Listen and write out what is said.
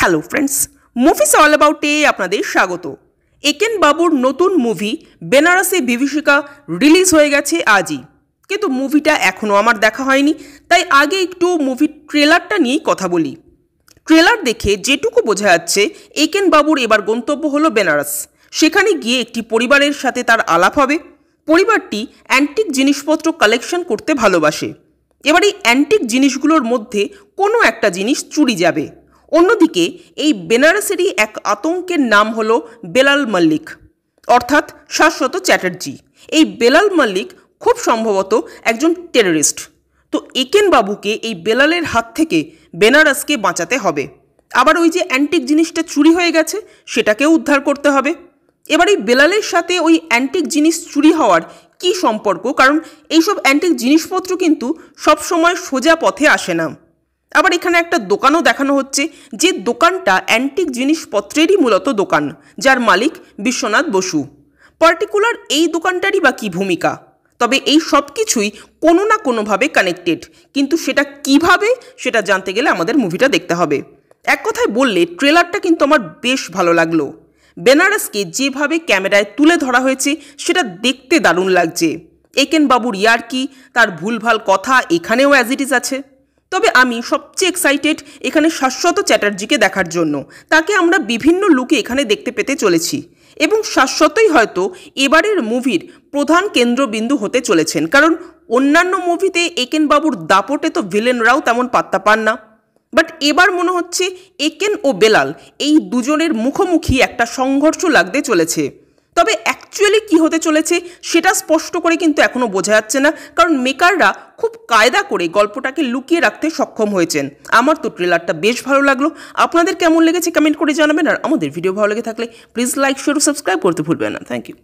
Hello friends, movies all অ্যাবাউটে আপনাদের স্বাগত। একেন বাবুর নতুন মুভি বেনারসে বিভীষিকা রিলিজ হয়ে গেছে আজই, কিন্তু মুভিটা এখনও আমার দেখা হয়নি, তাই আগে একটু মুভির ট্রেলারটা নিয়েই কথা বলি। ট্রেলার দেখে যেটুকু বোঝা যাচ্ছে, একেন বাবুর এবার গন্তব্য হলো বেনারস। সেখানে গিয়ে একটি পরিবারের সাথে তার আলাপ হবে। পরিবারটি অ্যান্টিক জিনিসপত্র কালেকশন করতে ভালোবাসে। এবার এই অ্যান্টিক জিনিসগুলোর মধ্যে কোনো একটা জিনিস চুরি যাবে। অন্যদিকে এই বেনারসেরই এক আতঙ্কের নাম হলো বেলাল মল্লিক, অর্থাৎ শাশ্বত চ্যাটার্জি। এই বেলাল মল্লিক খুব সম্ভবত একজন টেররিস্ট। তো একেন বাবুকে এই বেলালের হাত থেকে বেনারসকে বাঁচাতে হবে। আবার ওই যে অ্যান্টিক জিনিসটা চুরি হয়ে গেছে, সেটাকেও উদ্ধার করতে হবে। এবার এই বেলালের সাথে ওই অ্যান্টিক জিনিস চুরি হওয়ার কি সম্পর্ক? কারণ এইসব অ্যান্টিক জিনিসপত্র কিন্তু সবসময় সোজা পথে আসে না। আবার এখানে একটা দোকানও দেখানো হচ্ছে, যে দোকানটা অ্যান্টিক জিনিসপত্রেরই মূলত দোকান, যার মালিক বিশ্বনাথ বসু। পার্টিকুলার এই দোকানটারই বা কী ভূমিকা? তবে এই সব কিছুই কোনো না কোনোভাবে কানেক্টেড, কিন্তু সেটা কিভাবে, সেটা জানতে গেলে আমাদের মুভিটা দেখতে হবে। এক কথায় বললে ট্রেলারটা কিন্তু আমার বেশ ভালো লাগলো। বেনারসকে যেভাবে ক্যামেরায় তুলে ধরা হয়েছে সেটা দেখতে দারুণ লাগছে। একেন বাবুর ইয়ার্কি, তার ভুলভাল কথা এখানেও অ্যাজ ইট ইজ আছে। তবে আমি সবচেয়ে এক্সাইটেড এখানে শাশ্বত চ্যাটার্জিকে দেখার জন্য। তাকে আমরা বিভিন্ন লুকে এখানে দেখতে পেতে চলেছি, এবং শাশ্বতই হয়তো এবারের মুভির প্রধান কেন্দ্রবিন্দু হতে চলেছেন। কারণ অন্যান্য মুভিতে একেন বাবুর দাপটে তো ভিলেনরাও তেমন পাত্তা পান না, বাট এবার মনে হচ্ছে একেন ও বেলাল এই দুজনের মুখোমুখি একটা সংঘর্ষ লাগতে চলেছে। তবে অ্যাকচুয়ালি কি হতে চলেছে সেটা স্পষ্ট করে কিন্তু এখনও বোঝা যাচ্ছে না, কারণ মেকাররা খুব কায়দা করে গল্পটাকে লুকিয়ে রাখতে সক্ষম হয়েছেন। আমার তো ট্রেলারটা বেশ ভালো লাগলো। আপনাদের কেমন লেগেছে কমেন্ট করে জানাবেন, আর আমাদের ভিডিও ভালো লেগে থাকলে প্লিজ লাইক, শেয়ার ও সাবস্ক্রাইব করতে ভুলবেন না। Thank you.